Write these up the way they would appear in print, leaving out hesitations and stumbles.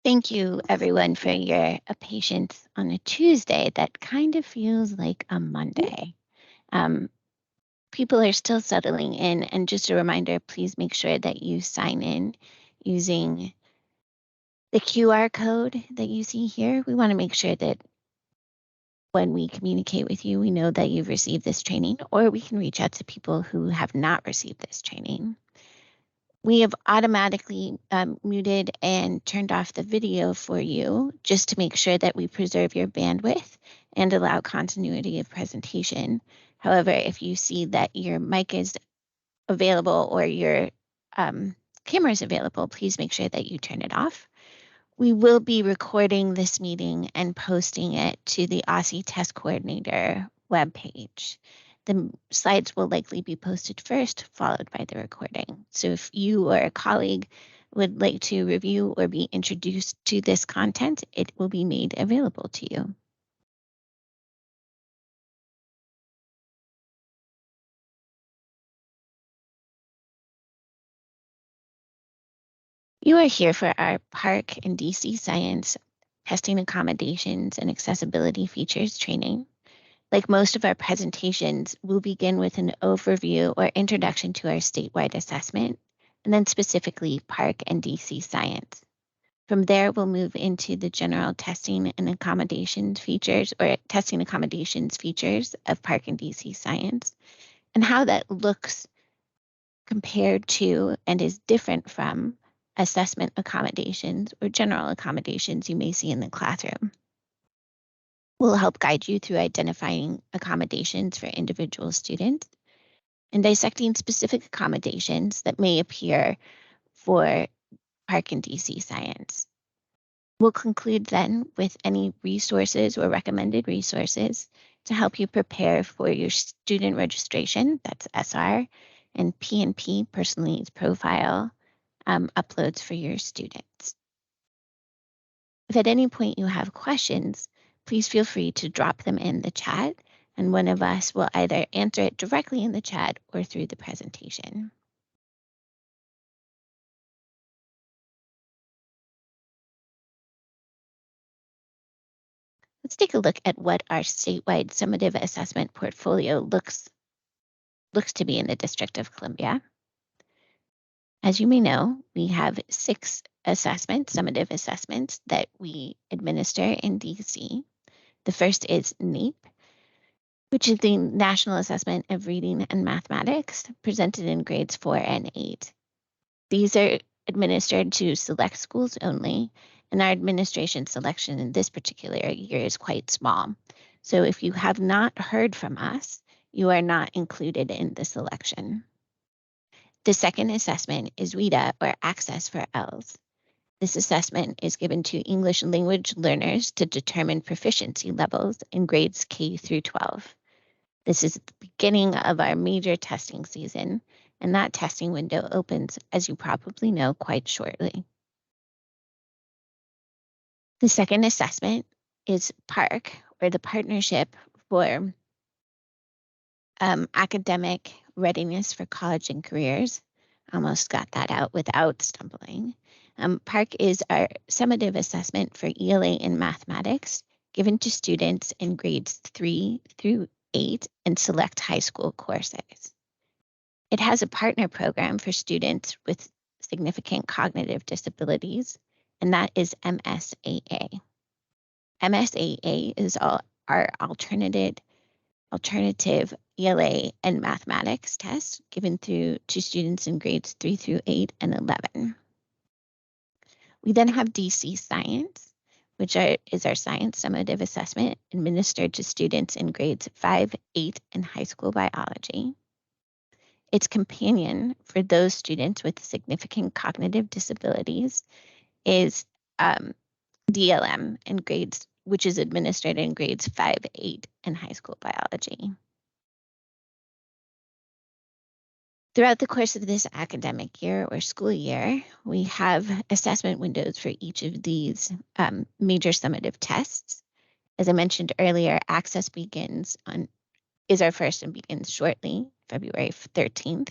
Thank you, everyone, for your patience on a Tuesday that kind of feels like a Monday. Um, People are still settling in, and just a reminder, please make sure that you sign in using the QR code that you see here. We want to make sure that when we communicate with you, we know that you've received this training, or we can reach out to people who have not received this training. We have automatically muted and turned off the video for you just to make sure that we preserve your bandwidth and allow continuity of presentation. However, if you see that your mic is available or your camera is available, please make sure that you turn it off. We will be recording this meeting and posting it to the Aussie Test Coordinator webpage. The slides will likely be posted first, followed by the recording. So if you or a colleague would like to review or be introduced to this content, it will be made available to you. You are here for our PARCC and DC Science Testing Accommodations and Accessibility Features training. Like most of our presentations, we'll begin with an overview or introduction to our statewide assessment, and then specifically PARCC and DC Science. From there, we'll move into the general testing and accommodations features or testing accommodations features of PARCC and DC Science, and how that looks compared to and is different from assessment accommodations or general accommodations you may see in the classroom. We'll help guide you through identifying accommodations for individual students and dissecting specific accommodations that may appear for PARCC and DC Science. We'll conclude then with any resources or recommended resources to help you prepare for your student registration, that's SR, and P&P, personal needs profile, uploads for your students. If at any point you have questions, please feel free to drop them in the chat, and one of us will either answer it directly in the chat or through the presentation. Let's take a look at what our statewide summative assessment portfolio looks to be in the District of Columbia. As you may know, we have 6 assessments, summative assessments, that we administer in DC. The first is NAEP, which is the National Assessment of Reading and Mathematics, presented in grades 4 and 8. These are administered to select schools only, and our administration selection in this particular year is quite small. So if you have not heard from us, you are not included in the selection. The second assessment is WIDA, or Access for ELS. This assessment is given to English language learners to determine proficiency levels in grades K through 12. This is the beginning of our major testing season, and that testing window opens, as you probably know, quite shortly. The second assessment is PARCC, or the Partnership for Academic Readiness for College and Careers. Almost got that out without stumbling. PARCC is our summative assessment for ELA in mathematics, given to students in grades 3 through 8 and select high school courses. It has a partner program for students with significant cognitive disabilities, and that is MSAA. MSAA is our alternative ELA and mathematics test given to students in grades 3 through 8 and 11. We then have DC Science, which is our science summative assessment administered to students in grades 5, 8, and high school biology. Its companion for those students with significant cognitive disabilities is DLM in grades, which is administered in grades 5, 8, and high school biology. Throughout the course of this academic year or school year, we have assessment windows for each of these major summative tests. As I mentioned earlier, Access is our first and begins shortly, February 13th,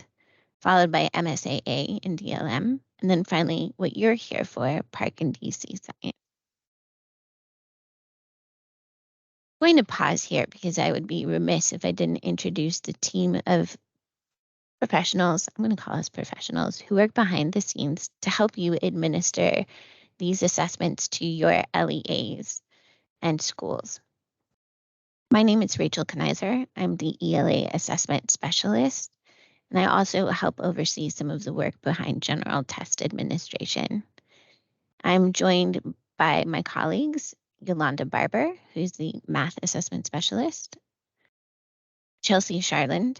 followed by MSAA and DLM, and then finally, what you're here for, PARCC and DC Science. I'm going to pause here because I would be remiss if I didn't introduce the team of professionals, I'm going to call us professionals, who work behind the scenes to help you administer these assessments to your LEAs and schools. My name is Rachel Kniser. I'm the ELA assessment specialist, and I also help oversee some of the work behind general test administration. I'm joined by my colleagues, Yolanda Barber, who's the math assessment specialist, Chelsea Charland,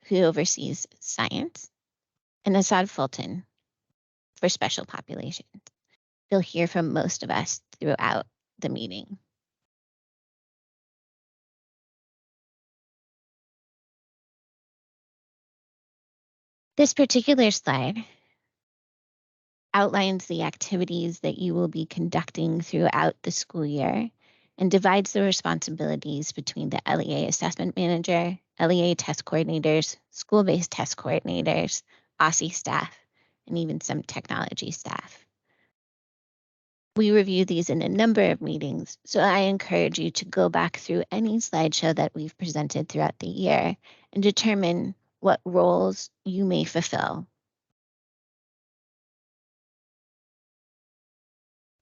who oversees science, and Assad Fulton for special populations. You'll hear from most of us throughout the meeting. This particular slide outlines the activities that you will be conducting throughout the school year and divides the responsibilities between the LEA assessment manager, LEA test coordinators, school-based test coordinators, OSSE staff, and even some technology staff. We review these in a number of meetings, so I encourage you to go back through any slideshow that we've presented throughout the year and determine what roles you may fulfill.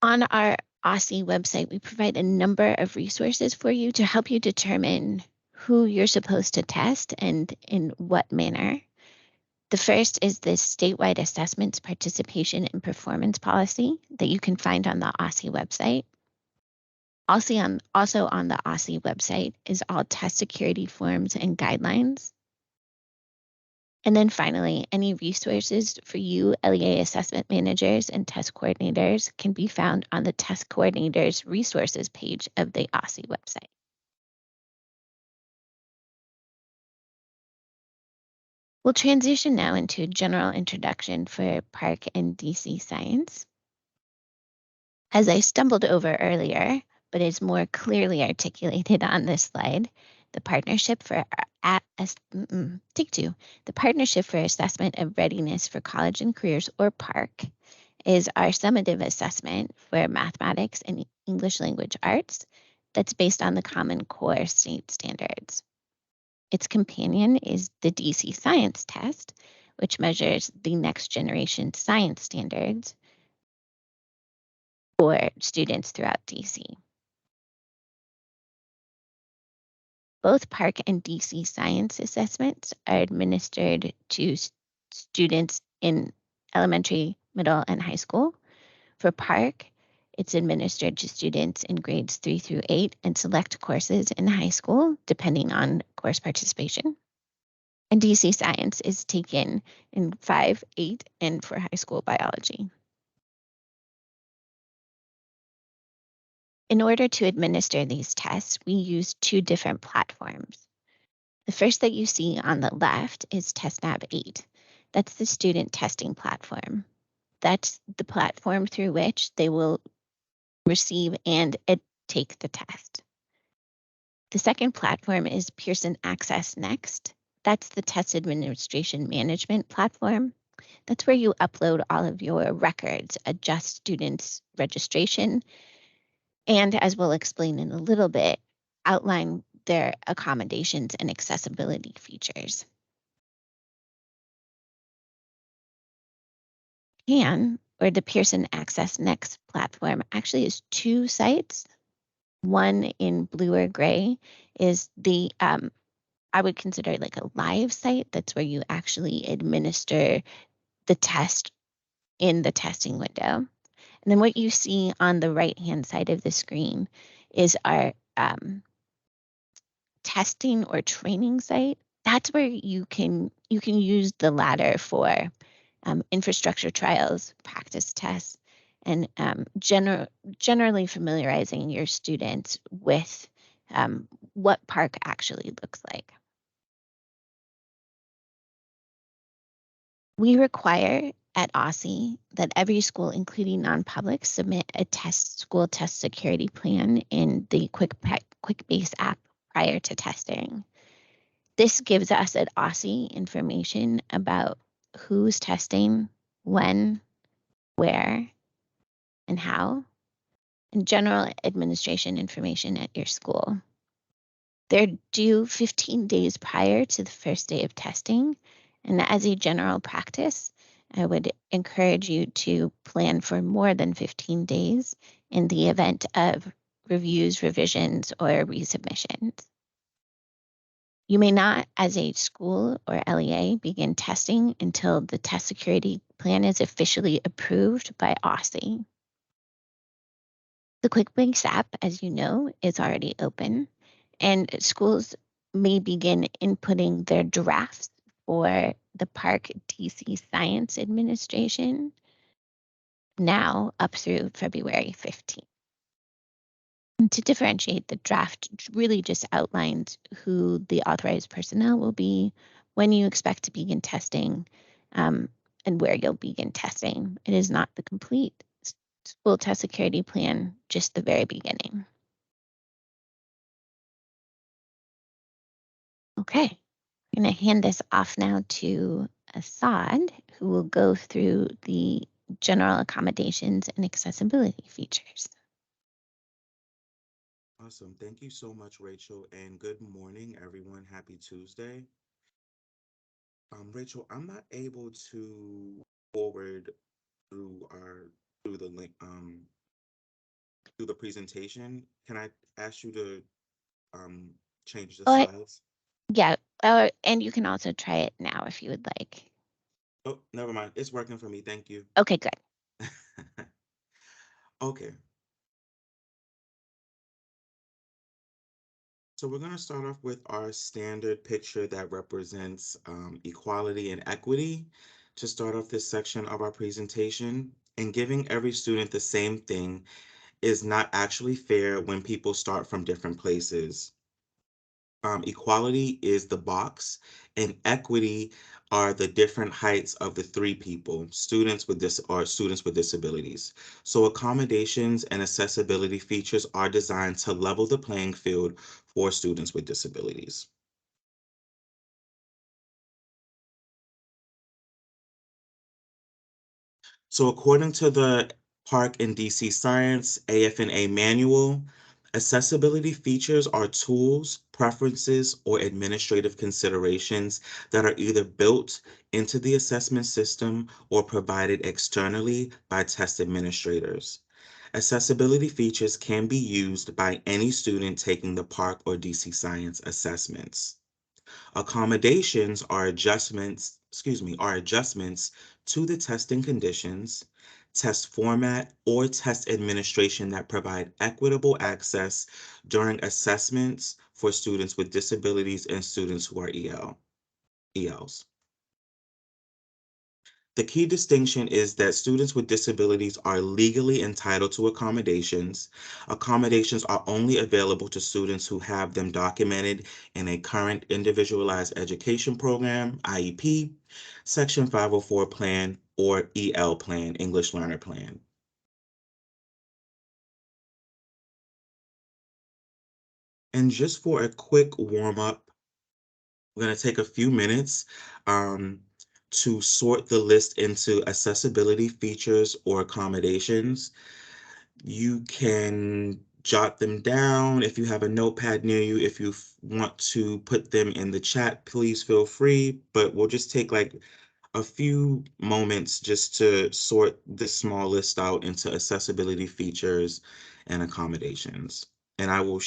On our OSSE website, we provide a number of resources for you to help you determine who you're supposed to test and in what manner. The first is the statewide assessments participation and performance policy that you can find on the OSSE website. Also on the OSSE website is all test security forms and guidelines. And then finally, any resources for you LEA assessment managers and test coordinators can be found on the test coordinators resources page of the OSSE website. We'll transition now into a general introduction for PARCC and DC Science. As I stumbled over earlier, but is more clearly articulated on this slide, the Partnership for The Partnership for Assessment of Readiness for College and Careers, or PARCC, is our summative assessment for mathematics and English language arts that's based on the Common Core state standards. Its companion is the DC Science Test, which measures the next generation science standards for students throughout DC. Both PARCC and DC Science assessments are administered to students in elementary, middle, and high school. For PARCC, it's administered to students in grades 3 through 8 and select courses in high school, depending on course participation. And DC Science is taken in 5, 8, and for high school biology. In order to administer these tests, we use 2 different platforms. The first that you see on the left is TestNav 8. That's the student testing platform. That's the platform through which they will receive and take the test. The second platform is Pearson Access Next. That's the test administration management platform. That's where you upload all of your records, adjust students' registration, and as we'll explain in a little bit, outline their accommodations and accessibility features. Or the Pearson Access Next platform, actually is 2 sites. One in blue or gray is the, I would consider like a live site. That's where you actually administer the test in the testing window. And then what you see on the right-hand side of the screen is our testing or training site. That's where you can use the ladder for infrastructure trials, practice tests, and generally familiarizing your students with what PARCC actually looks like. We require at OSSE that every school, including non-public, submit a school test security plan in the QuickBase app prior to testing. This gives us at OSSE information about who's testing, when, where, and how, and general administration information at your school. They're due 15 days prior to the first day of testing. And as a general practice, I would encourage you to plan for more than 15 days in the event of reviews, revisions, or resubmissions. You may not, as a school or LEA, begin testing until the test security plan is officially approved by OSCE. The QuickBooks app, as you know, is already open, and schools may begin inputting their drafts for the PARCC DC Science Administration now up through February 15th. And to differentiate, the draft really just outlines who the authorized personnel will be, when you expect to begin testing, um, and where you'll begin testing. It is not the complete school test security plan, just the very beginning. Okay, I'm going to hand this off now to Assad, who will go through the general accommodations and accessibility features. Awesome. Thank you so much, Rachel, and good morning, everyone. Happy Tuesday. Rachel, I'm not able to forward through our through the link through the presentation. Can I ask you to um change the But slides? yeah, and you can also try it now if you would like. Oh, never mind. It's working for me. Thank you. Okay, good. Okay. So we're going to start off with our standard picture that represents equality and equity to start off this section of our presentation. And giving every student the same thing is not actually fair when people start from different places. Equality is the box, and equity are the different heights of the three people, students with disabilities. So accommodations and accessibility features are designed to level the playing field for students with disabilities. So according to the PARCC and DC Science AFNA manual, accessibility features are tools, preferences, or administrative considerations that are either built into the assessment system or provided externally by test administrators. Accessibility features can be used by any student taking the PARCC or DC Science assessments. Accommodations are adjustments to the testing conditions, test format, or test administration that provide equitable access during assessments for students with disabilities and students who are ELs. The key distinction is that students with disabilities are legally entitled to accommodations. Accommodations are only available to students who have them documented in a current individualized education program, IEP, Section 504 plan, or EL plan, English Learner Plan. And just for a quick warm up, we're going to take a few minutes to sort the list into accessibility features or accommodations. You can jot them down if you have a notepad near you. If you want to put them in the chat, please feel free. But we'll just take like a few moments just to sort this small list out into accessibility features and accommodations. And I'll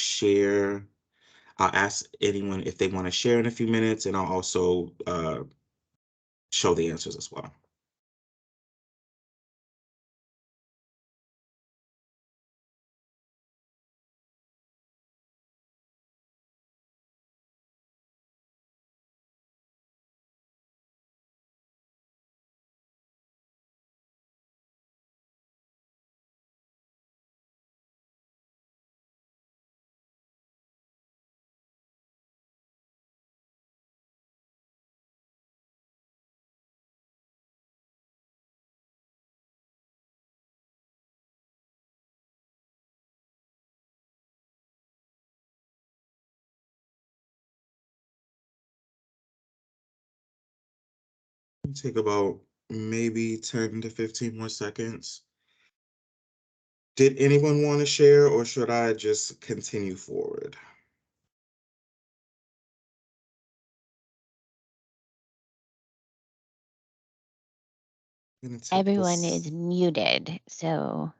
ask anyone if they want to share in a few minutes, and I'll also show the answers as well. Take about maybe 10 to 15 more seconds. Did anyone want to share, or should I just continue forward? I'm gonna take Everyone this. is muted, so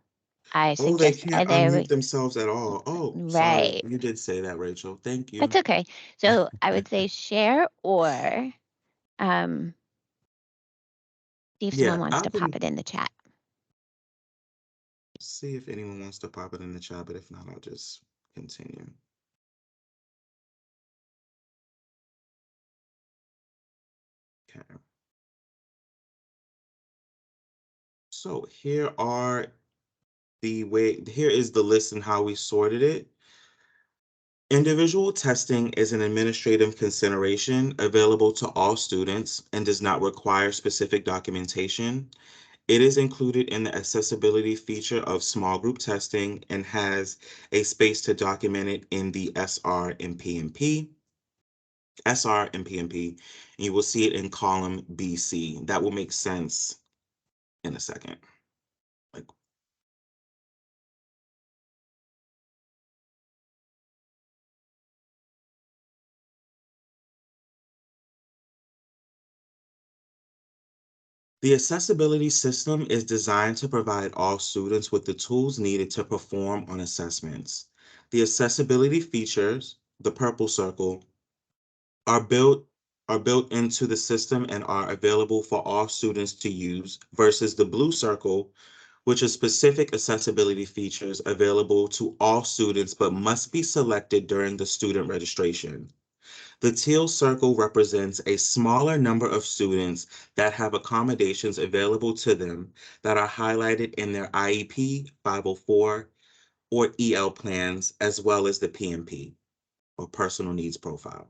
I Oh, they suggest can't there unmute we themselves at all. Oh, sorry. right. You did say that, Rachel. Thank That's you. okay. So I would say share or um, see if Yeah, someone wants I to pop can it in the chat. see if anyone wants to pop it in the chat, but if not, I'll just continue. Okay. So here is the list and how we sorted it. Individual testing is an administrative consideration available to all students and does not require specific documentation. It is included in the accessibility feature of small group testing and has a space to document it in the SR and PMP, and you will see it in column BC. That will make sense in a second. Like, the accessibility system is designed to provide all students with the tools needed to perform on assessments. The accessibility features, the purple circle, are built are built into the system and are available for all students to use versus the blue circle, which is specific accessibility features available to all students but must be selected during the student registration. The teal circle represents a smaller number of students that have accommodations available to them that are highlighted in their IEP 504 or EL plans, as well as the PMP or personal needs profile.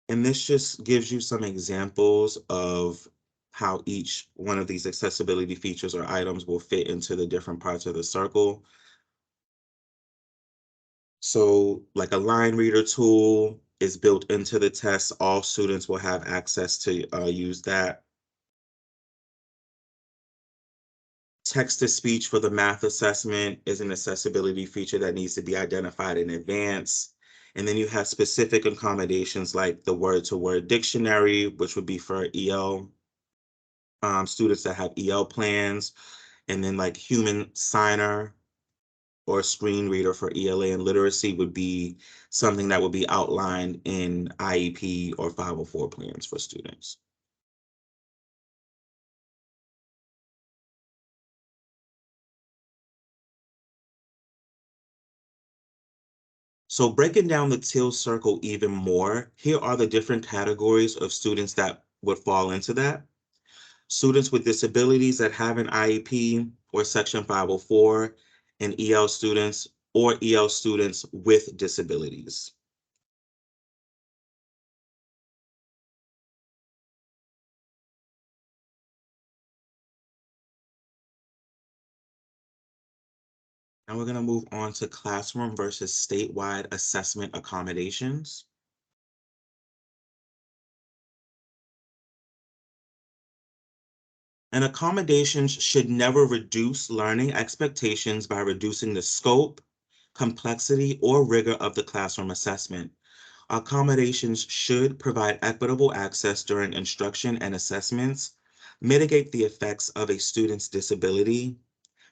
And this just gives you some examples of how each one of these accessibility features or items will fit into the different parts of the circle. So like a line reader tool is built into the test. All students will have access to use that. Text to speech for the math assessment is an accessibility feature that needs to be identified in advance. And then you have specific accommodations like the word to word dictionary, which would be for EL students that have EL plans, and then like human signer or screen reader for ELA and literacy would be something that would be outlined in IEP or 504 plans for students. So breaking down the teal circle even more, here are the different categories of students that would fall into that. Students with disabilities that have an IEP or Section 504, and EL students or EL students with disabilities. Now we're going to move on to classroom versus statewide assessment accommodations. And accommodations should never reduce learning expectations by reducing the scope, complexity, or rigor of the classroom assessment. Accommodations should provide equitable access during instruction and assessments, mitigate the effects of a student's disability,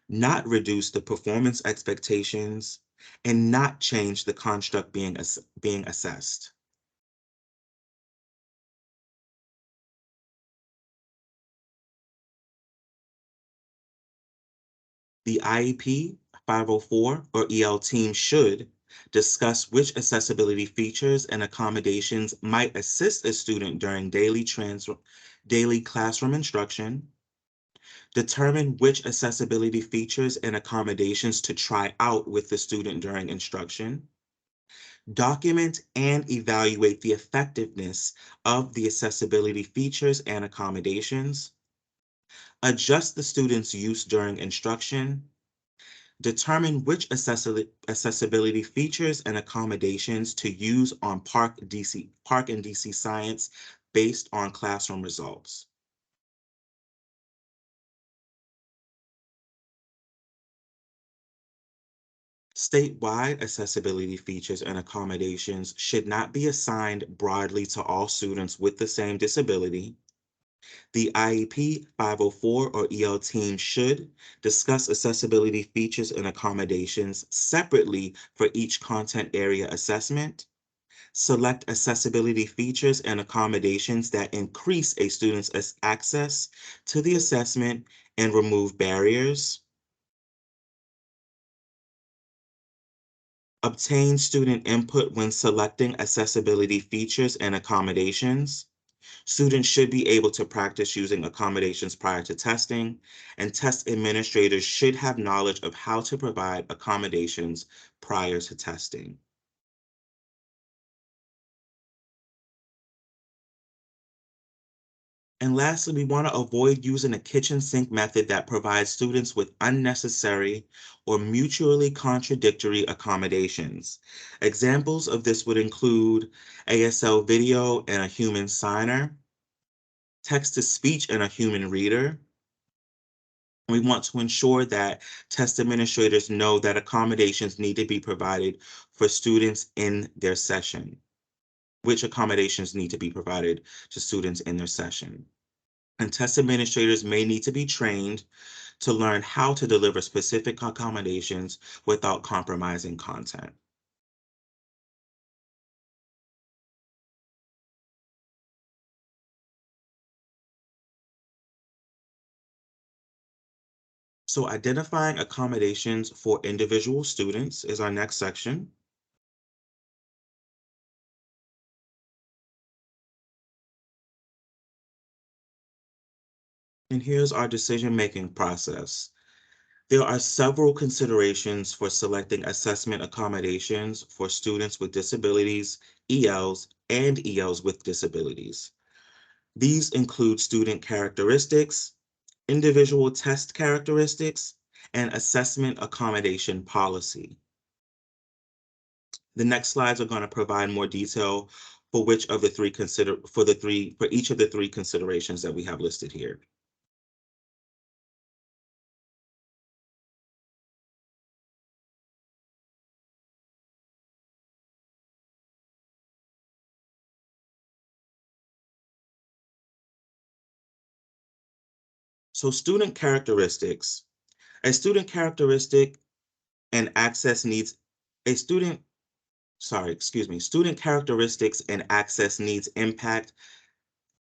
not reduce the performance expectations, and not change the construct being assessed. The IEP 504 or EL team should discuss which accessibility features and accommodations might assist a student during daily classroom instruction, determine which accessibility features and accommodations to try out with the student during instruction, document and evaluate the effectiveness of the accessibility features and accommodations, Adjust the student's use during instruction. Determine which accessibility features and accommodations to use on Park and DC Science based on classroom results. Statewide accessibility features and accommodations should not be assigned broadly to all students with the same disability. The IEP 504 or EL team should discuss accessibility features and accommodations separately for each content area assessment. Select accessibility features and accommodations that increase a student's access to the assessment and remove barriers. Obtain student input when selecting accessibility features and accommodations. Students should be able to practice using accommodations prior to testing, and test administrators should have knowledge of how to provide accommodations prior to testing. And lastly, we want to avoid using a kitchen sink method that provides students with unnecessary or mutually contradictory accommodations. Examples of this would include ASL video and a human signer, text to speech and a human reader. We want to ensure that test administrators know that accommodations need to be provided for students in their session, which accommodations need to be provided to students in their session. And test administrators may need to be trained to learn how to deliver specific accommodations without compromising content. So identifying accommodations for individual students is our next section. And here's our decision-making process. There are several considerations for selecting assessment accommodations for students with disabilities, ELs, and ELs with disabilities. These include student characteristics, individual test characteristics, and assessment accommodation policy. The next slides are going to provide more detail for which of the three for each of the three considerations that we have listed here. So student characteristics. A student characteristic and access needs a student sorry, excuse me, student characteristics and access needs impact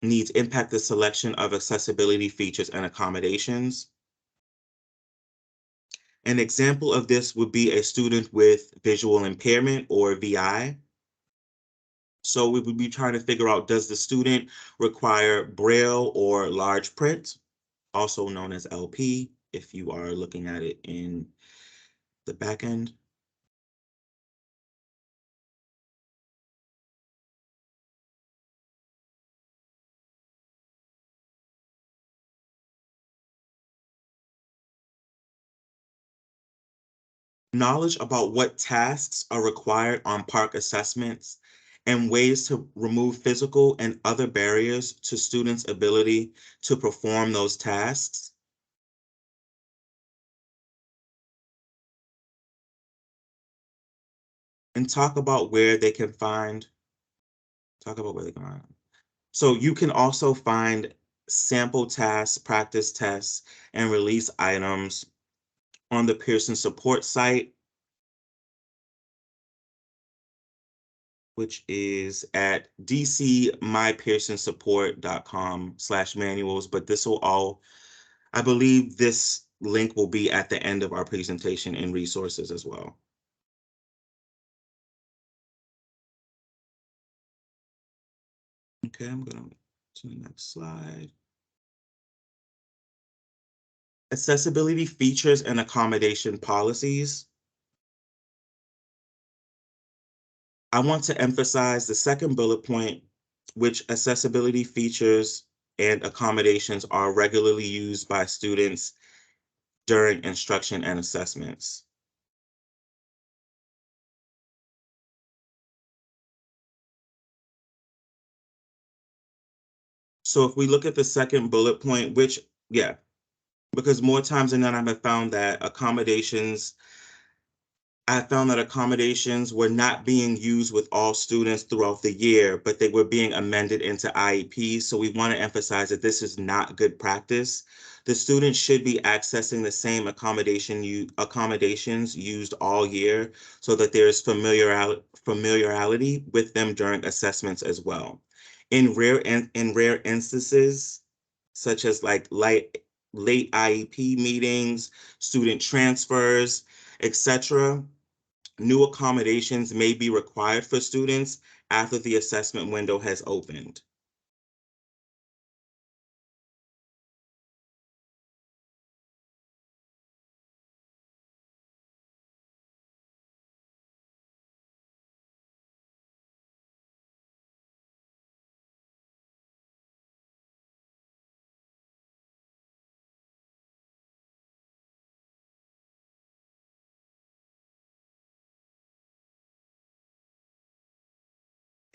the selection of accessibility features and accommodations. An example of this would be a student with visual impairment or VI. So we would be trying to figure out, does the student require Braille or large print, also known as LP, if you are looking at it in the back end. Knowledge about what tasks are required on PARCC assessments and ways to remove physical and other barriers to students' ability to perform those tasks. And talk about where they can find. So you can also find sample tasks, practice tests, and release items on the Pearson support site, which is at dcmypearsonsupport.com/manuals. But I believe this link will be at the end of our presentation in resources as well. Okay, I'm going to the next slide. Accessibility features and accommodation policies. I want to emphasize the second bullet point, which accessibility features and accommodations are regularly used by students during instruction and assessments. So if we look at the second bullet point, which, yeah, because more times than not, I found that accommodations were not being used with all students throughout the year, but they were being amended into IEPs. So we want to emphasize that this is not good practice. The students should be accessing the same accommodations used all year so that there's familiarity with them during assessments as well. In rare instances, such as like late IEP meetings, student transfers, etc., new accommodations may be required for students after the assessment window has opened.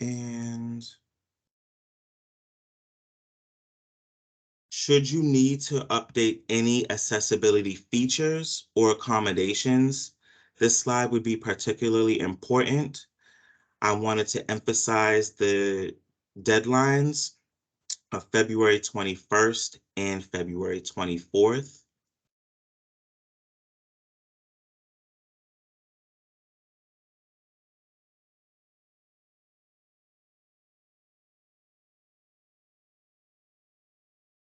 And should you need to update any accessibility features or accommodations, this slide would be particularly important. I wanted to emphasize the deadlines of February 21st and February 24th.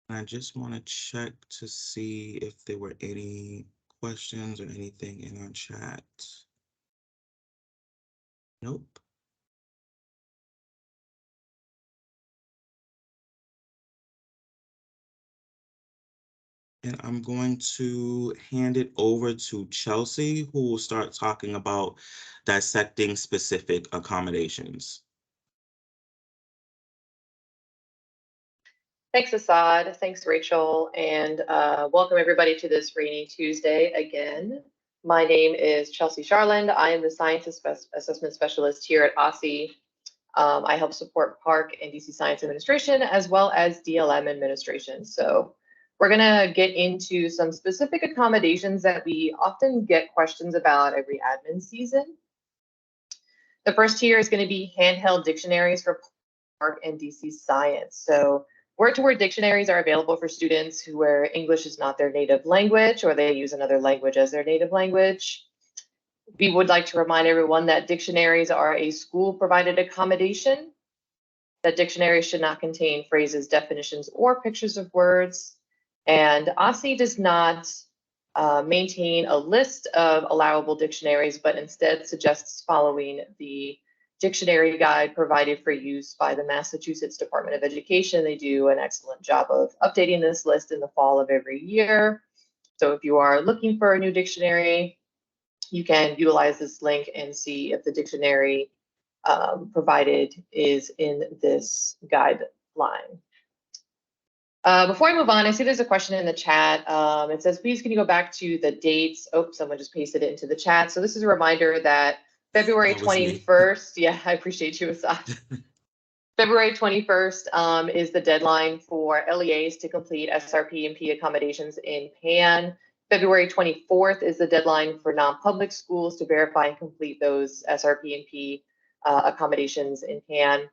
I just want to check to see if there were any questions or anything in our chat. Nope. And I'm going to hand it over to Chelsea, who will start talking about dissecting specific accommodations. Thanks, Assad. Thanks, Rachel. And welcome everybody to this rainy Tuesday again. My name is Chelsea Charland. I am the Science Assessment Specialist here at ASSE. I help support PARCC and DC Science Administration, as well as DLM Administration. So we're gonna get into some specific accommodations that we often get questions about every admin season. The first here is gonna be handheld dictionaries for PARCC and DC Science. So word-to-word dictionaries are available for students where English is not their native language or they use another language as their native language. We would like to remind everyone that dictionaries are a school-provided accommodation, that dictionaries should not contain phrases, definitions, or pictures of words. And ASSE does not maintain a list of allowable dictionaries, but instead suggests following the dictionary guide provided for use by the Massachusetts Department of Education. They do an excellent job of updating this list in the fall of every year. So if you are looking for a new dictionary, you can utilize this link and see if the dictionary provided is in this guideline. Before I move on, I see there's a question in the chat. It says, please, can you go back to the dates? Oh, someone just pasted it into the chat. So this is a reminder that February 21st, yeah, I appreciate you, Assad. February 21st is the deadline for LEAs to complete SRP and P accommodations in PAN. February 24th is the deadline for non-public schools to verify and complete those SRP and P accommodations in PAN.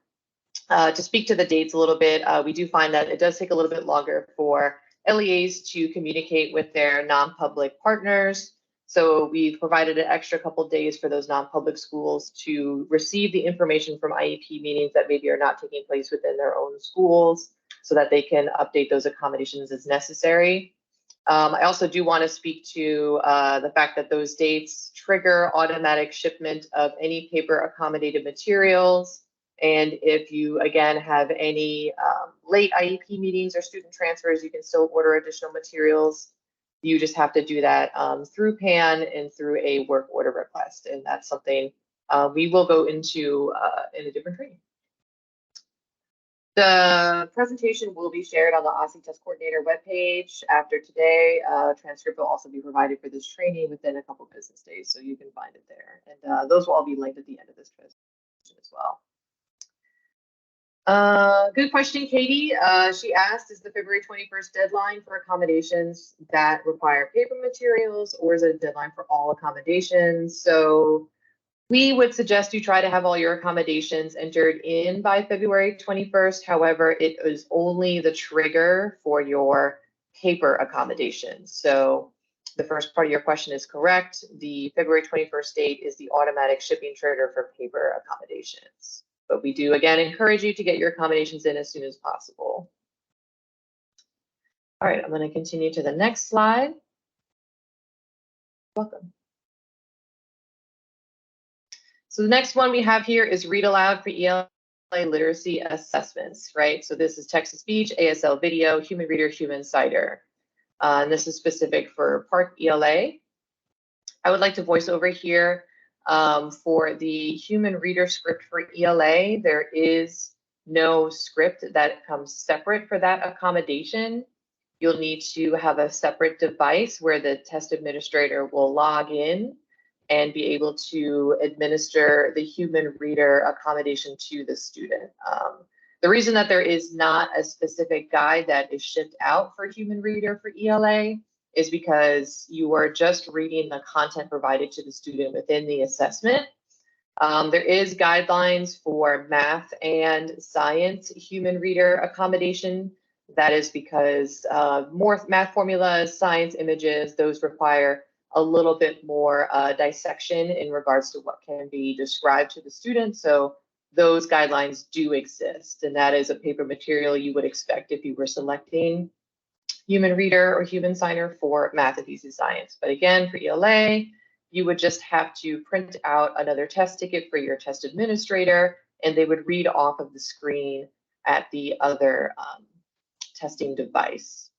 To speak to the dates a little bit, we do find that it does take a little bit longer for LEAs to communicate with their non-public partners. So we've provided an extra couple days for those non-public schools to receive the information from IEP meetings that maybe are not taking place within their own schools so that they can update those accommodations as necessary. I also do want to speak to the fact that those dates trigger automatic shipment of any paper accommodated materials. And if you, again, have any late IEP meetings or student transfers, you can still order additional materials. You just have to do that through PAN and through a work order request. And that's something we will go into in a different training. The presentation will be shared on the OSCE Test Coordinator webpage after today. Transcript will also be provided for this training within a couple business days, so you can find it there. And those will all be linked at the end of this presentation as well. Good question, Katie. She asked, is the February 21st deadline for accommodations that require paper materials, or is it a deadline for all accommodations? So we would suggest you try to have all your accommodations entered in by February 21st. However, it is only the trigger for your paper accommodations. So the first part of your question is correct. The February 21st date is the automatic shipping trigger for paper accommodations. But we do, again, encourage you to get your accommodations in as soon as possible. All right, I'm going to continue to the next slide. Welcome. So the next one we have here is read aloud for ELA literacy assessments, right? So this is text-to-speech, ASL video, human reader, human citer. And this is specific for PARCC ELA. I would like to voice over here for the human reader script for ELA. There is no script that comes separate for that accommodation. You'll need to have a separate device where the test administrator will log in and be able to administer the human reader accommodation to the student. The reason that there is not a specific guide that is shipped out for human reader for ELA is because you are just reading the content provided to the student within the assessment. There is guidelines for math and science human reader accommodation. That is because more math formulas, science images, those require a little bit more dissection in regards to what can be described to the student. So those guidelines do exist, and that is a paper material you would expect if you were selecting human reader or human signer for math and easy science. But again, for ELA, you would just have to print out another test ticket for your test administrator, and they would read off of the screen at the other testing device.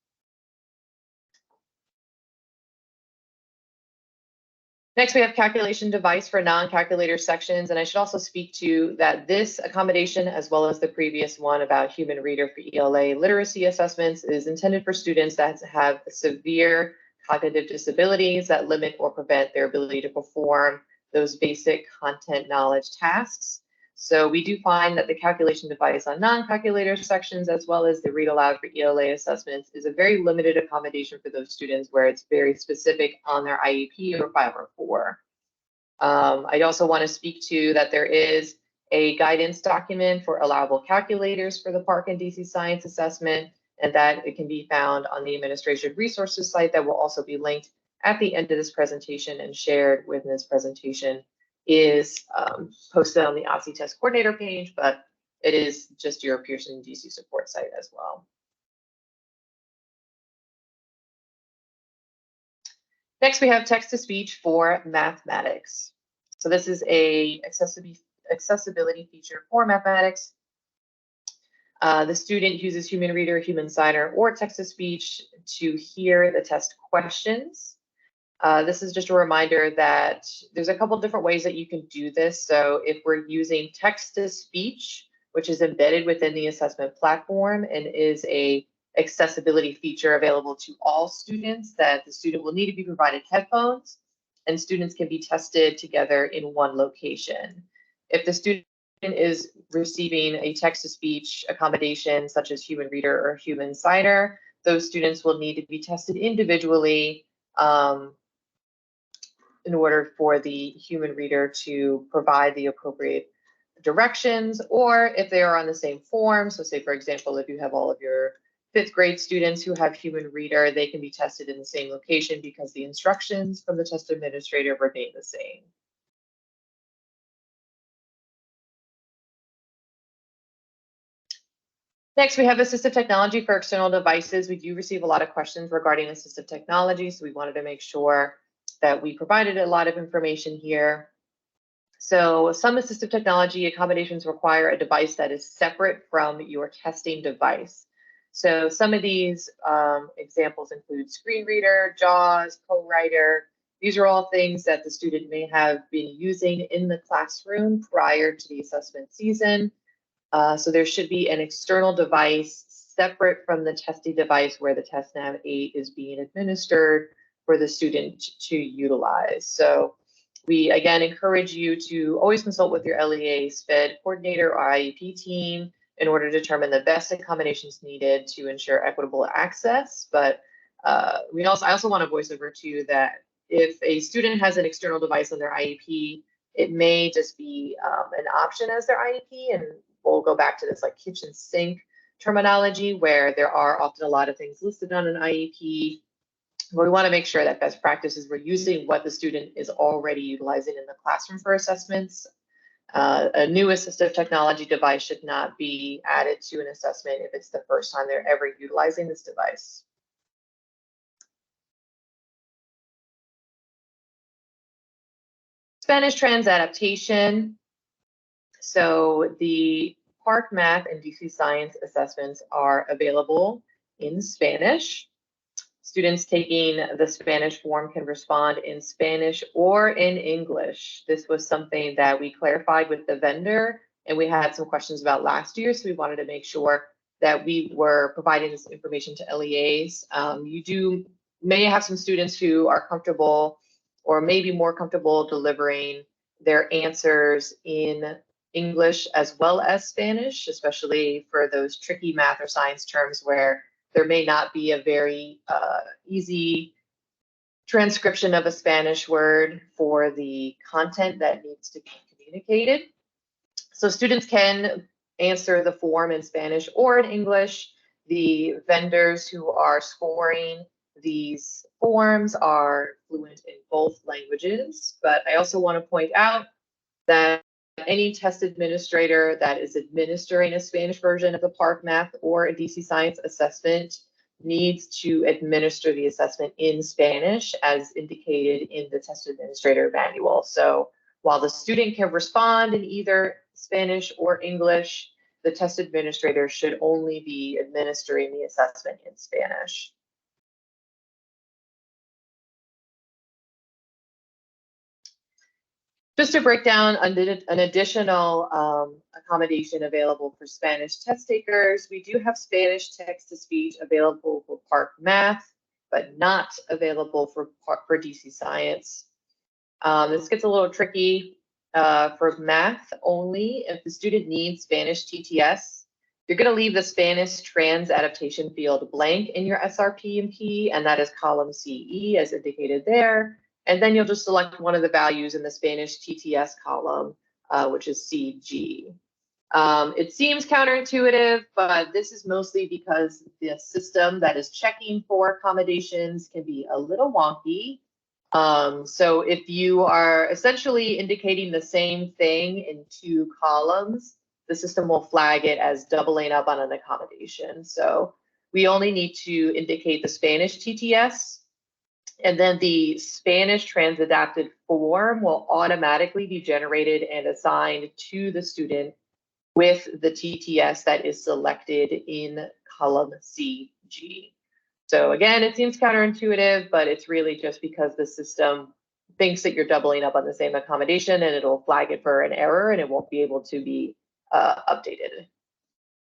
Next, we have calculation device for non-calculator sections, and I should also speak to that this accommodation, as well as the previous one about human reader for ELA literacy assessments, is intended for students that have severe cognitive disabilities that limit or prevent their ability to perform those basic content knowledge tasks. So we do find that the calculation device on non-calculator sections, as well as the read aloud for ELA assessments, is a very limited accommodation for those students where it's very specific on their IEP or 504. I also want to speak to that there is a guidance document for allowable calculators for the PARCC and DC Science assessment, and that it can be found on the administration resources site that will also be linked at the end of this presentation and shared within this presentation is posted on the OSCE Test Coordinator page, but it is just your Pearson DC support site as well. Next, we have text-to-speech for mathematics. So this is a accessibility feature for mathematics. The student uses human reader, human signer, or text-to-speech to hear the test questions. This is just a reminder that there's a couple different ways that you can do this. So if we're using text-to-speech, which is embedded within the assessment platform and is a accessibility feature available to all students, that the student will need to be provided headphones and students can be tested together in one location. If the student is receiving a text-to-speech accommodation such as human reader or human signer, those students will need to be tested individually in order for the human reader to provide the appropriate directions, or if they are on the same form. So say, for example, if you have all of your 5th grade students who have human reader, they can be tested in the same location because the instructions from the test administrator remain the same. Next, we have assistive technology for external devices. We do receive a lot of questions regarding assistive technology, so we wanted to make sure that we provided a lot of information here. So some assistive technology accommodations require a device that is separate from your testing device. So some of these examples include screen reader, JAWS, co-writer. These are all things that the student may have been using in the classroom prior to the assessment season. So there should be an external device separate from the testing device where the TestNav 8 is being administered for the student to utilize. So we again encourage you to always consult with your LEA SPED coordinator or IEP team in order to determine the best accommodations needed to ensure equitable access. But I also want to voice over too that if a student has an external device on their IEP, it may just be an option as their IEP, and we'll go back to this like kitchen sink terminology where there are often a lot of things listed on an IEP. But we want to make sure that best practices we're using what the student is already utilizing in the classroom for assessments. A new assistive technology device should not be added to an assessment if it's the first time they're ever utilizing this device. Spanish trans adaptation. So the PARCC Math and DC Science assessments are available in Spanish. Students taking the Spanish form can respond in Spanish or in English. This was something that we clarified with the vendor and we had some questions about last year, so we wanted to make sure that we were providing this information to LEAs. You may have some students who are comfortable or maybe more comfortable delivering their answers in English as well as Spanish, especially for those tricky math or science terms where there may not be a very easy transcription of a Spanish word for the content that needs to be communicated. So students can answer the form in Spanish or in English. The vendors who are scoring these forms are fluent in both languages, but I also want to point out that any test administrator that is administering a Spanish version of the PARCC Math or a DC Science assessment needs to administer the assessment in Spanish as indicated in the test administrator manual. So while the student can respond in either Spanish or English, the test administrator should only be administering the assessment in Spanish. Just to break down an additional accommodation available for Spanish test takers, we do have Spanish text-to-speech available for PARCC Math, but not available for DC Science. This gets a little tricky for math only. If the student needs Spanish TTS, you're going to leave the Spanish trans adaptation field blank in your SRP&P, and that is column CE as indicated there. And then you'll just select one of the values in the Spanish TTS column, which is CG. It seems counterintuitive, but this is mostly because the system that is checking for accommodations can be a little wonky. So if you are essentially indicating the same thing in two columns, the system will flag it as doubling up on an accommodation. So we only need to indicate the Spanish TTS, and then the Spanish transadapted form will automatically be generated and assigned to the student with the TTS that is selected in column CG. So again, it seems counterintuitive, but it's really just because the system thinks that you're doubling up on the same accommodation and it'll flag it for an error and it won't be able to be updated.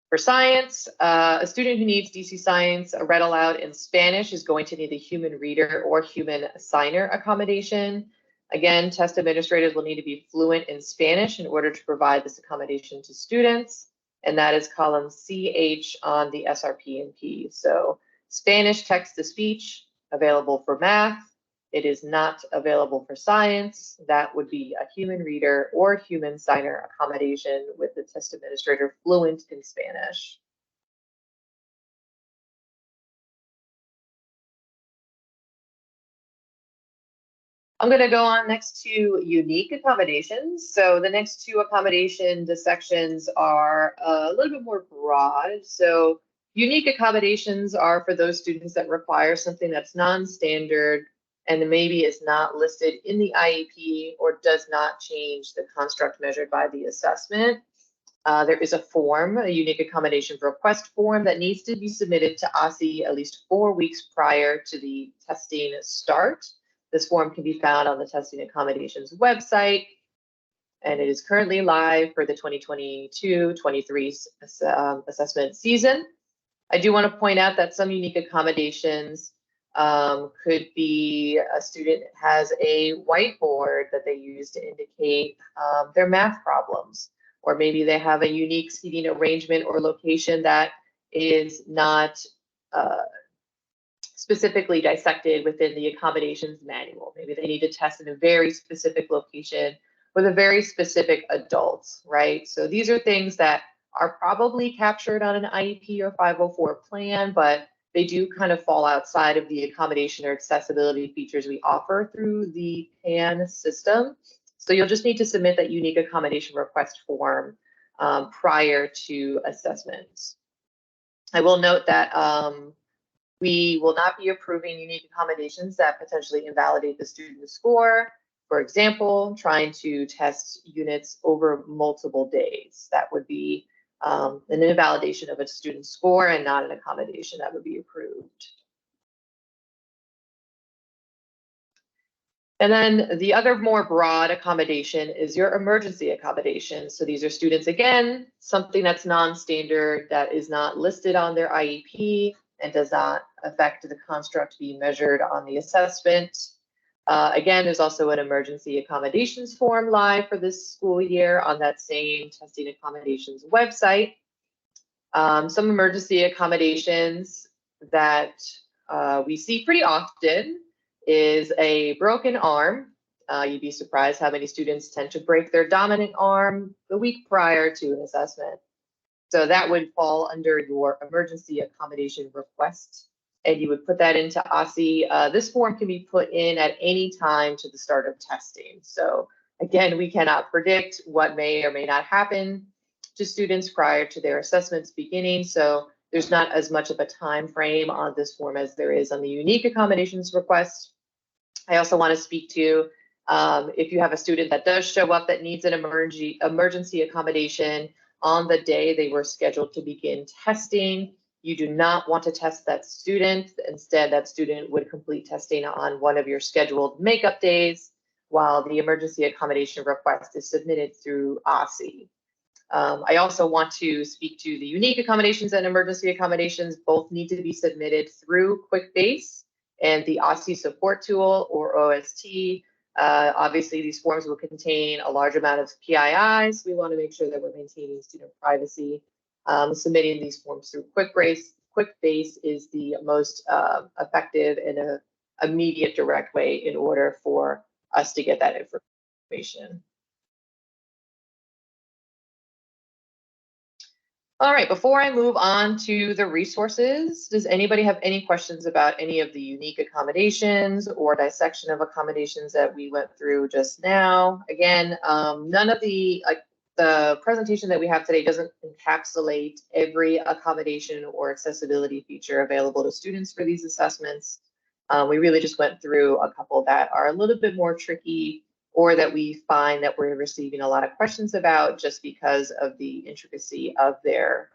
For science, a student who needs DC Science read aloud in Spanish is going to need a human reader or human signer accommodation. Again, test administrators will need to be fluent in Spanish in order to provide this accommodation to students, and that is column CH on the SRP&P. So Spanish text-to-speech available for math. It is not available for science. That would be a human reader or human signer accommodation with the test administrator fluent in Spanish. I'm going to go on next to unique accommodations. So the next two accommodation sections are a little bit more broad. So unique accommodations are for those students that require something that's non-standard and maybe is not listed in the IEP or does not change the construct measured by the assessment. There is a form, a unique accommodation request form that needs to be submitted to OSSI at least 4 weeks prior to the testing start. This form can be found on the Testing Accommodations website. and it is currently live for the 2022-23 assessment season. I do want to point out that some unique accommodations could be a student has a whiteboard that they use to indicate their math problems, or maybe they have a unique seating arrangement or location that is not specifically dissected within the accommodations manual. Maybe they need to test in a very specific location with a very specific adult, right? So these are things that are probably captured on an IEP or 504 plan, but they do kind of fall outside of the accommodation or accessibility features we offer through the PAN system. So you'll just need to submit that unique accommodation request form prior to assessment. I will note that we will not be approving unique accommodations that potentially invalidate the student's score. For example, trying to test units over multiple days. That would be an invalidation of a student's score and not an accommodation that would be approved. And then the other more broad accommodation is your emergency accommodation. So these are students, again, something that's non-standard, that is not listed on their IEP and does not affect the construct being measured on the assessment. Again, there's also an emergency accommodations form live for this school year on that same testing accommodations website. Some emergency accommodations that we see pretty often is a broken arm. You'd be surprised how many students tend to break their dominant arm the week prior to an assessment. So that would fall under your emergency accommodation request, and you would put that into OSSI. This form can be put in at any time to the start of testing. So again, we cannot predict what may or may not happen to students prior to their assessments beginning. So there's not as much of a time frame on this form as there is on the unique accommodations request. I also want to speak to if you have a student that does show up that needs an emergency accommodation on the day they were scheduled to begin testing, you do not want to test that student. Instead, that student would complete testing on one of your scheduled makeup days while the emergency accommodation request is submitted through OSSI. I also want to speak to the unique accommodations and emergency accommodations. Both need to be submitted through QuickBase and the OSSI support tool, or OST. Obviously, these forms will contain a large amount of PIIs. We want to make sure that we're maintaining student privacy. Submitting these forms through QuickBase is the most effective and immediate direct way in order for us to get that information. All right, before I move on to the resources, does anybody have any questions about any of the unique accommodations or dissection of accommodations that we went through just now? Again, none of the presentation that we have today doesn't encapsulate every accommodation or accessibility feature available to students for these assessments. We really just went through a couple that are a little bit more tricky, or that we find that we're receiving a lot of questions about just because of the intricacy of their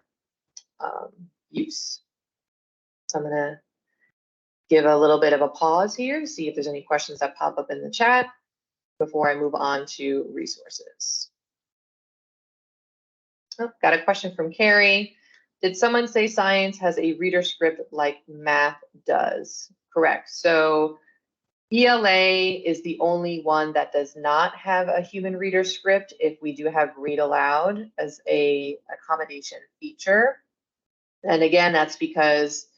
use. So I'm gonna give a little bit of a pause here to see if there's any questions that pop up in the chat before I move on to resources. Oh, got a question from Carrie. Did someone say science has a reader script like math does? Correct. So ELA is the only one that does not have a human reader script. If we do have read aloud as a accommodation feature. And again, that's because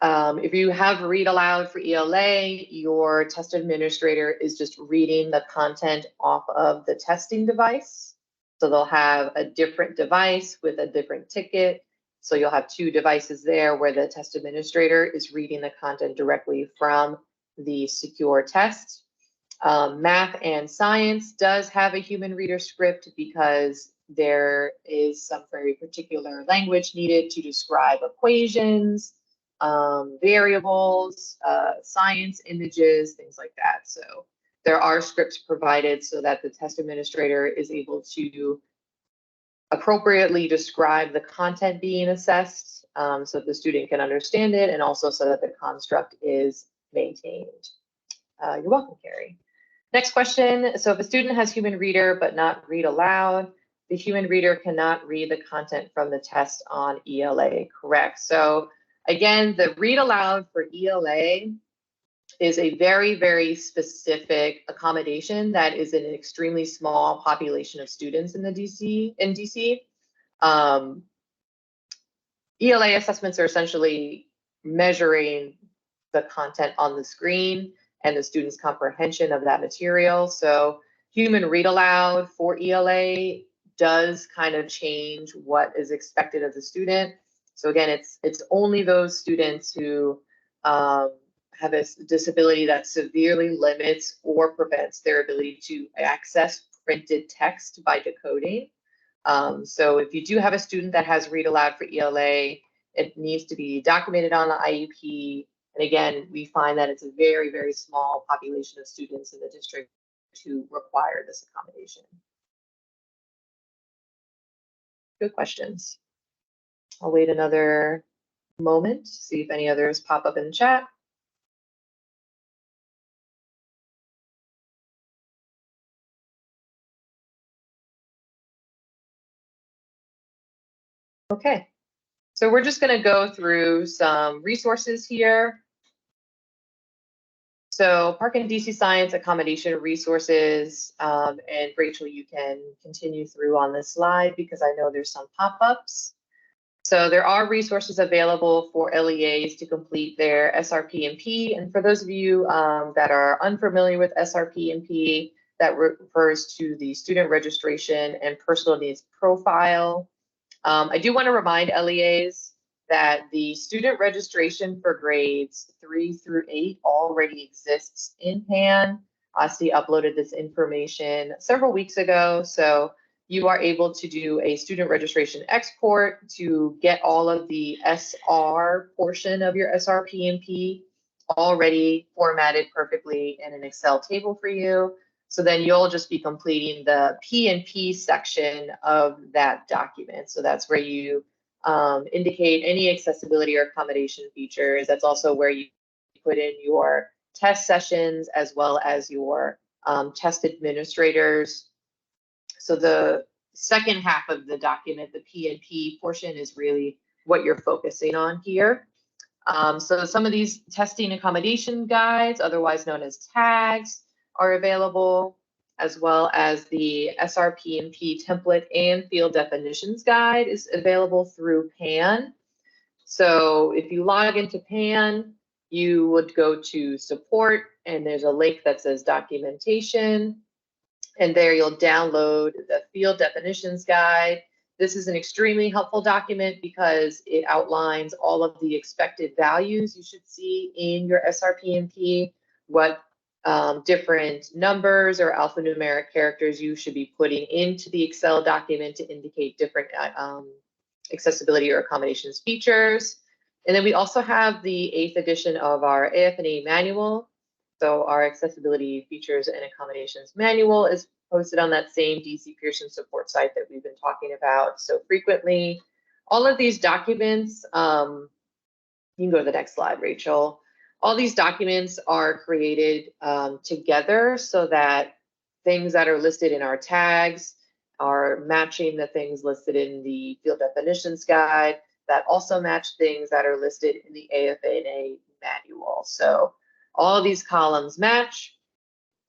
if you have read aloud for ELA, your test administrator is just reading the content off of the testing device. So they'll have a different device with a different ticket. So you'll have two devices there where the test administrator is reading the content directly from the secure test. Math and science does have a human reader script because there is some very particular language needed to describe equations, variables, science images, things like that. So there are scripts provided so that the test administrator is able to appropriately describe the content being assessed so that the student can understand it, and also so that the construct is maintained. You're welcome, Carrie. Next question. So if a student has human reader but not read aloud, the human reader cannot read the content from the test on ELA, correct? So again, the read aloud for ELA is a very, very specific accommodation that is an extremely small population of students in DC. ELA assessments are essentially measuring the content on the screen and the student's comprehension of that material. So human read aloud for ELA does kind of change what is expected of the student. So again, it's only those students who have a disability that severely limits or prevents their ability to access printed text by decoding. So if you do have a student that has read aloud for ELA, it needs to be documented on the IEP. And again, we find that it's a very, very small population of students in the district to require this accommodation. Good questions. I'll wait another moment to see if any others pop up in the chat. Okay, so we're just going to go through some resources here. So PARCC and DC Science accommodation resources, and Rachel, you can continue through on this slide because I know there's some pop-ups. So there are resources available for LEAs to complete their SRP&P. And for those of you that are unfamiliar with SRP&P, that refers to the student registration and personal needs profile. I do want to remind LEAs that the student registration for grades 3 through 8 already exists in PAN. OSCE uploaded this information several weeks ago, so you are able to do a student registration export to get all of the SR portion of your SRP&P already formatted perfectly in an Excel table for you. So then you'll just be completing the P&P section of that document. So that's where you indicate any accessibility or accommodation features. That's also where you put in your test sessions as well as your test administrators. So the second half of the document, the P&P portion, is really what you're focusing on here. So some of these testing accommodation guides, otherwise known as tags, are available, as well as the SRP&P template and field definitions guide is available through PAN. So if you log into PAN, you would go to support, and there's a link that says documentation. And there you'll download the field definitions guide. This is an extremely helpful document because it outlines all of the expected values you should see in your SRP&P, what different numbers or alphanumeric characters you should be putting into the Excel document to indicate different accessibility or accommodations features. And then we also have the 8th edition of our AFNA manual. So our accessibility features and accommodations manual is posted on that same DC Pearson support site that we've been talking about so frequently. All of these documents, you can go to the next slide, Rachel. All these documents are created together so that things that are listed in our tags are matching the things listed in the field definitions guide that also match things that are listed in the AFNA manual. So all of these columns match.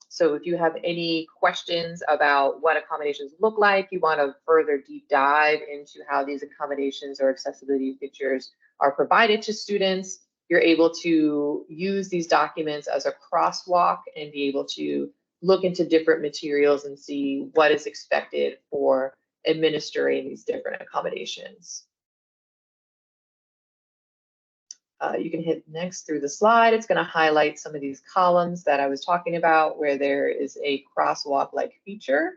So if you have any questions about what accommodations look like, you want to further deep dive into how these accommodations or accessibility features are provided to students, you're able to use these documents as a crosswalk and be able to look into different materials and see what is expected for administering these different accommodations. You can hit next through the slide. It's going to highlight some of these columns that I was talking about where there is a crosswalk-like feature.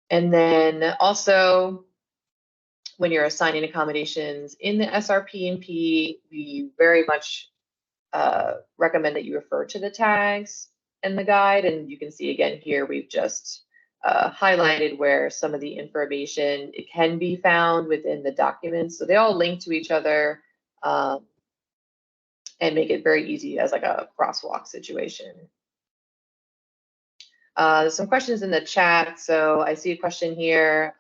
And then also, when you're assigning accommodations in the SRP&P, we very much recommend that you refer to the tags in the guide. And you can see again here, we've just highlighted where some of the information it can be found within the documents. So they all link to each other and make it very easy as like a crosswalk situation. There's some questions in the chat. So I see a question here.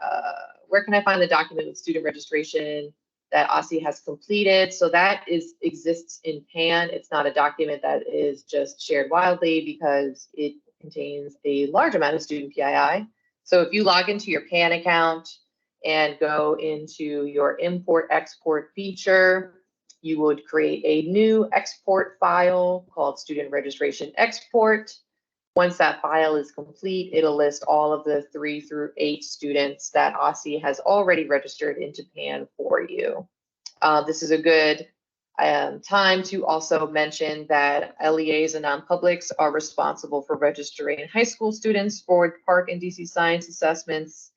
Where can I find the document with student registration that OSSI has completed? So that exists in PAN. It's not a document that is just shared wildly because it contains a large amount of student PII. So if you log into your PAN account and go into your import-export feature, you would create a new export file called student registration export. Once that file is complete, it'll list all of the 3 through 8 students that OSSI has already registered into PAN for you. This is a good time to also mention that LEAs and non-publics are responsible for registering high school students for PARCC and DC science assessments.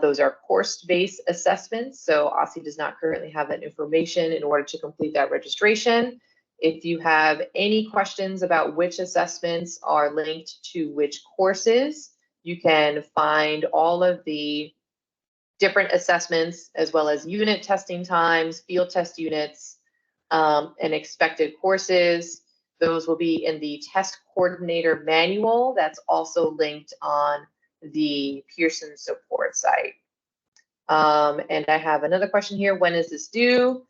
Those are course-based assessments, so OSSI does not currently have that information in order to complete that registration. If you have any questions about which assessments are linked to which courses, you can find all of the different assessments as well as unit testing times, field test units, and expected courses. Those will be in the test coordinator manual that's also linked on the Pearson support site. And I have another question here. When is this due?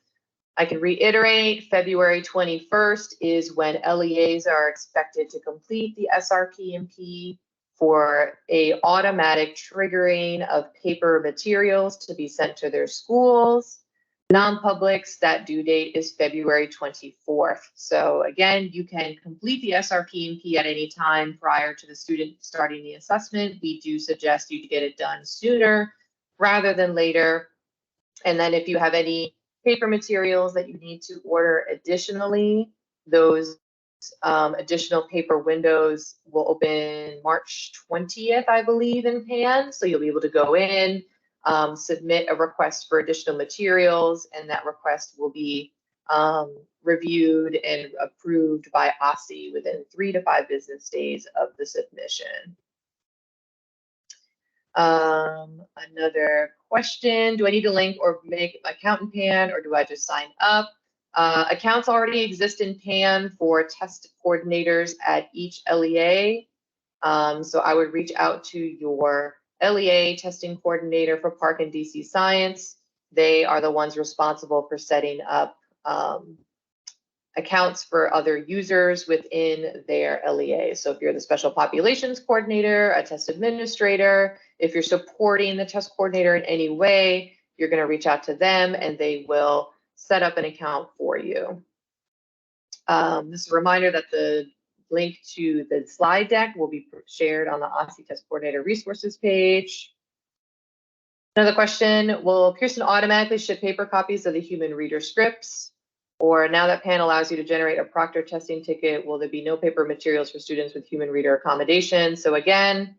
I can reiterate, February 21st is when LEAs are expected to complete the SRP&P for a automatic triggering of paper materials to be sent to their schools. Non-publics, that due date is February 24th. So again, you can complete the SRP&P at any time prior to the student starting the assessment. We do suggest you to get it done sooner rather than later. And then if you have any paper materials that you need to order additionally, those additional paper windows will open March 20th, I believe, in PAN. So you'll be able to go in, submit a request for additional materials, and that request will be reviewed and approved by OSSI within 3 to 5 business days of the submission. Another question, do I need to link or make an account in PAN, or do I just sign up? Accounts already exist in PAN for test coordinators at each LEA. So I would reach out to your LEA testing coordinator for PARCC and DC Science. They are the ones responsible for setting up accounts for other users within their LEA. So if you're the special populations coordinator, a test administrator, if you're supporting the test coordinator in any way, you're going to reach out to them and they will set up an account for you. This is a reminder that the link to the slide deck will be shared on the OSSI Test Coordinator resources page. Another question, will Pearson automatically ship paper copies of the human reader scripts? Or now that PAN allows you to generate a proctor testing ticket, will there be no paper materials for students with human reader accommodation? So again,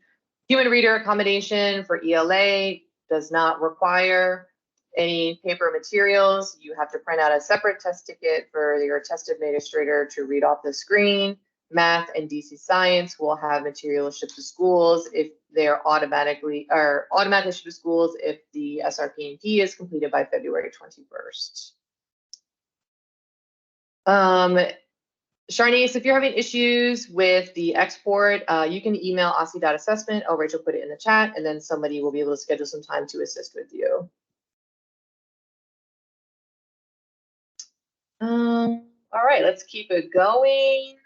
human reader accommodation for ELA does not require any paper materials. You have to print out a separate test ticket for your test administrator to read off the screen. Math and DC Science will have materials shipped to schools if they're automatically shipped to schools if the SRP&P is completed by February 21st. Sharnice, if you're having issues with the export, you can email OSSI.assessment. Oh, Rachel put it in the chat, and then somebody will be able to schedule some time to assist with you. All right, let's keep it going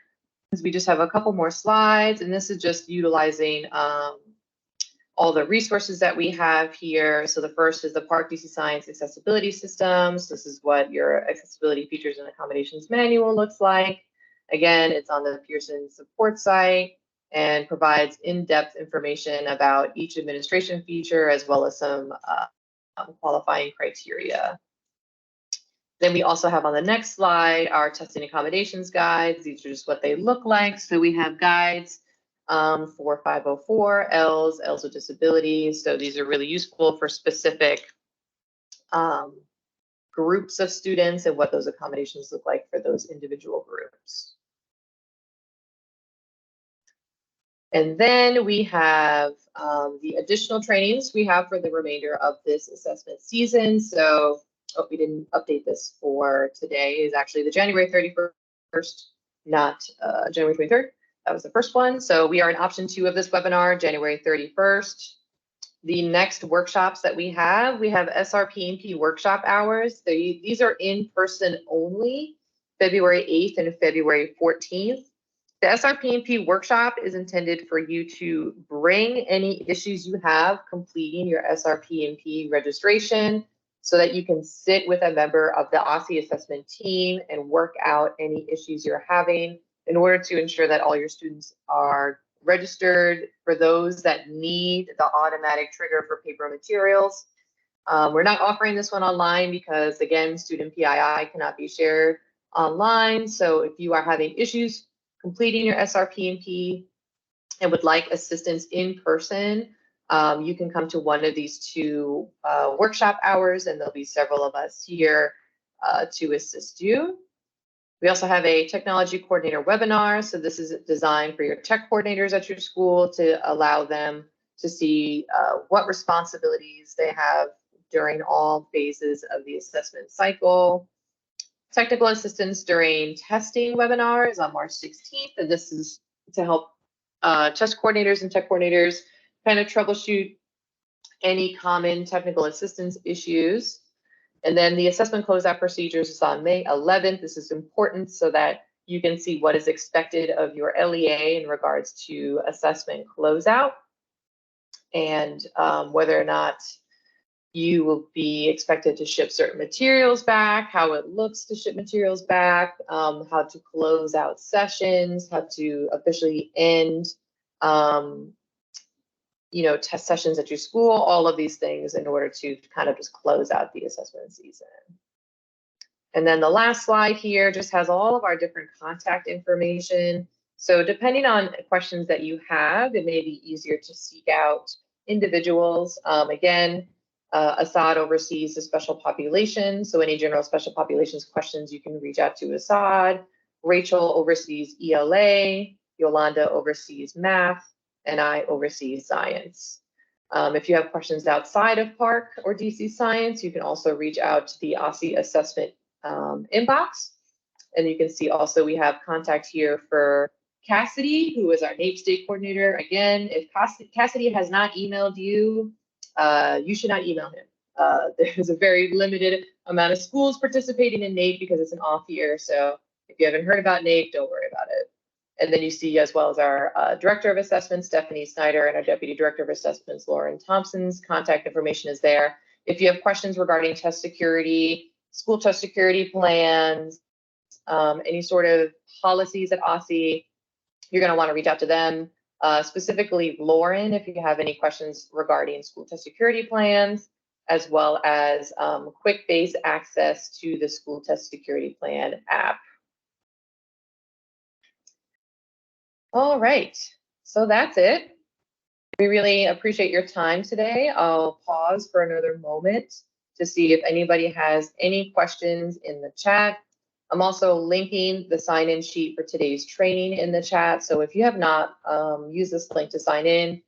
because we just have a couple more slides, and this is just utilizing all the resources that we have here. So the first is the PARCC DC Science Accessibility Systems. This is what your accessibility features and accommodations manual looks like. Again, it's on the Pearson support site and provides in-depth information about each administration feature as well as some qualifying criteria. Then we also have on the next slide our testing accommodations guides. These are just what they look like. So we have guides for 504, Ls with disabilities. So these are really useful for specific groups of students and what those accommodations look like for those individual groups. And then we have the additional trainings we have for the remainder of this assessment season. So we didn't update this for today, is actually the January 31st, not January 23rd. that was the first one. So we are in option 2 of this webinar, January 31st. The next workshops that we have SRP&P workshop hours. These are in person only, February 8th and February 14th. The SRP&P workshop is intended for you to bring any issues you have completing your SRP&P registration so that you can sit with a member of the OSCE assessment team and work out any issues you're having in order to ensure that all your students are registered. For those that need the automatic trigger for paper materials, we're not offering this one online because, again, student PII cannot be shared online. So if you are having issues completing your SRP&P and would like assistance in person, you can come to one of these 2 workshop hours, and there'll be several of us here to assist you. We also have a technology coordinator webinar. So this is designed for your tech coordinators at your school to allow them to see what responsibilities they have during all phases of the assessment cycle. Technical assistance during testing webinars on March 16th. And this is to help test coordinators and tech coordinators kind of troubleshoot any common technical assistance issues. And then the assessment closeout procedures is on May 11th. This is important so that you can see what is expected of your LEA in regards to assessment closeout and whether or not you will be expected to ship certain materials back, how it looks to ship materials back, how to close out sessions, how to officially end test sessions at your school, all of these things in order to kind of just close out the assessment season. And then the last slide here just has all of our different contact information. So depending on questions that you have, it may be easier to seek out individuals. Again, Assad oversees the special population. So any general special populations questions, you can reach out to Assad. Rachel oversees ELA. Yolanda oversees math. And I oversee science. If you have questions outside of PARCC or DC Science, you can also reach out to the OSCE assessment inbox. And you can see also we have contact here for Cassidy, who is our NAEP state coordinator. Again, if Cassidy has not emailed you, you should not email him. There's a very limited amount of schools participating in NAEP because it's an off year. So if you haven't heard about NAEP, don't worry about it. And then you see, as well as our Director of Assessments, Stephanie Snyder, and our Deputy Director of Assessments, Lauren Thompson's contact information is there. If you have questions regarding test security, school test security plans, any sort of policies at OSCE, you're going to want to reach out to them. Specifically, Lauren, if you have any questions regarding school test security plans, as well as quick base access to the school test security plan app. All right, so that's it. We really appreciate your time today. I'll pause for another moment to see if anybody has any questions in the chat. I'm also linking the sign-in sheet for today's training in the chat. So if you have not used this link to sign in,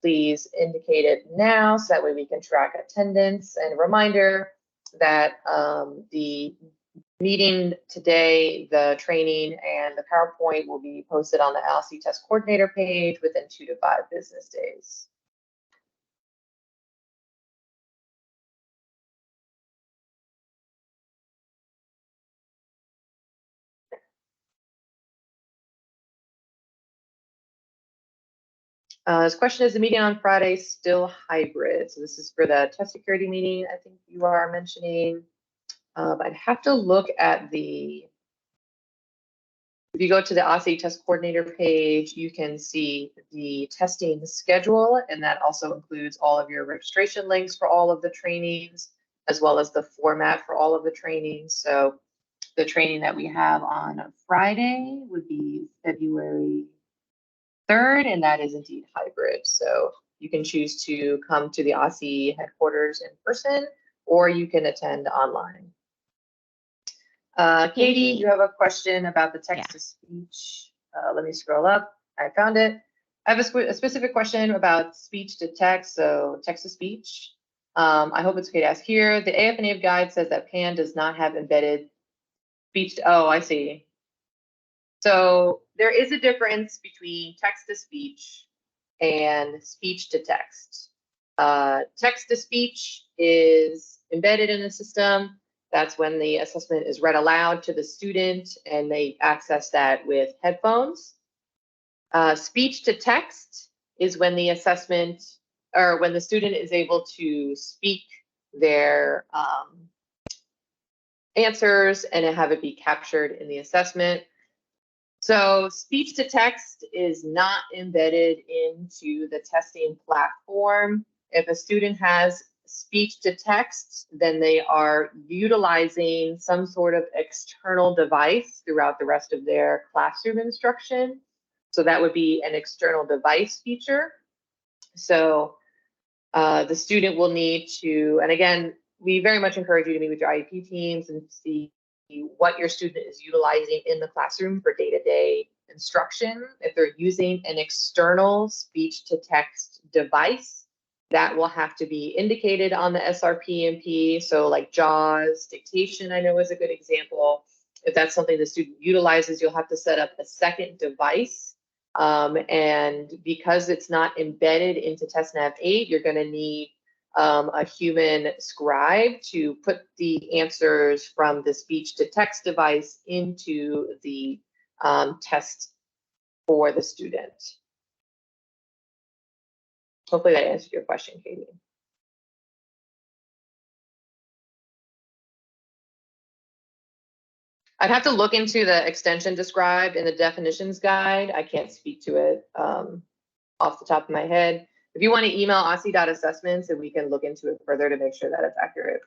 please indicate it now so that way we can track attendance. And a reminder that the meeting today, the training, and the PowerPoint will be posted on the OSCE Test Coordinator page within 2 to 5 business days. This question is the meeting on Friday still hybrid? So this is for the test security meeting I think you are mentioning. I'd have to look at if you go to the OSCE Test Coordinator page, you can see the testing schedule, and that also includes all of your registration links for all of the trainings, as well as the format for all of the trainings. So the training that we have on Friday would be February 3rd, and that is indeed hybrid. So you can choose to come to the OSCE headquarters in person, or you can attend online. Katie, you have a question about the text-to-speech. Let me scroll up. I found it. I have a specific question about speech-to-text, so text-to-speech. I hope it's okay to ask here. The AF&AVE guide says that PAN does not have embedded speech. Oh, I see. So there is a difference between text-to-speech and speech-to-text. Text-to-speech is embedded in the system. That's when the assessment is read aloud to the student and they access that with headphones. Speech-to-text is when the assessment, or when the student is able to speak their answers and have it be captured in the assessment. So speech to text is not embedded into the testing platform. If a student has speech to text, then they are utilizing some sort of external device throughout the rest of their classroom instruction. So that would be an external device feature. So the student will need to, and again, we very much encourage you to meet with your IEP teams and see what your student is utilizing in the classroom for day-to-day instruction. If they're using an external speech-to-text device, that will have to be indicated on the SRP-MP. So like JAWS, dictation, I know is a good example. If that's something the student utilizes, you'll have to set up a second device. And because it's not embedded into TestNav 8, you're going to need a human scribe to put the answers from the speech to text device into the test for the student. Hopefully that answered your question, Katie. I'd have to look into the extension described in the definitions guide. I can't speak to it off the top of my head. If you want to email aussie.assessments and we can look into it further to make sure that it's accurate.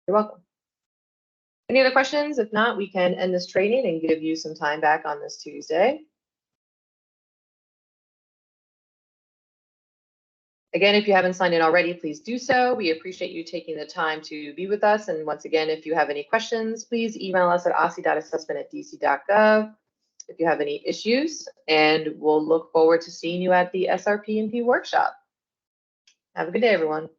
You're welcome. Any other questions? If not, we can end this training and give you some time back on this Tuesday. Again, if you haven't signed in already, please do so. We appreciate you taking the time to be with us. And once again, if you have any questions, please email us at aussie.assessment@dc.gov if you have any issues. And we'll look forward to seeing you at the SRP&P workshop. Have a good day, everyone.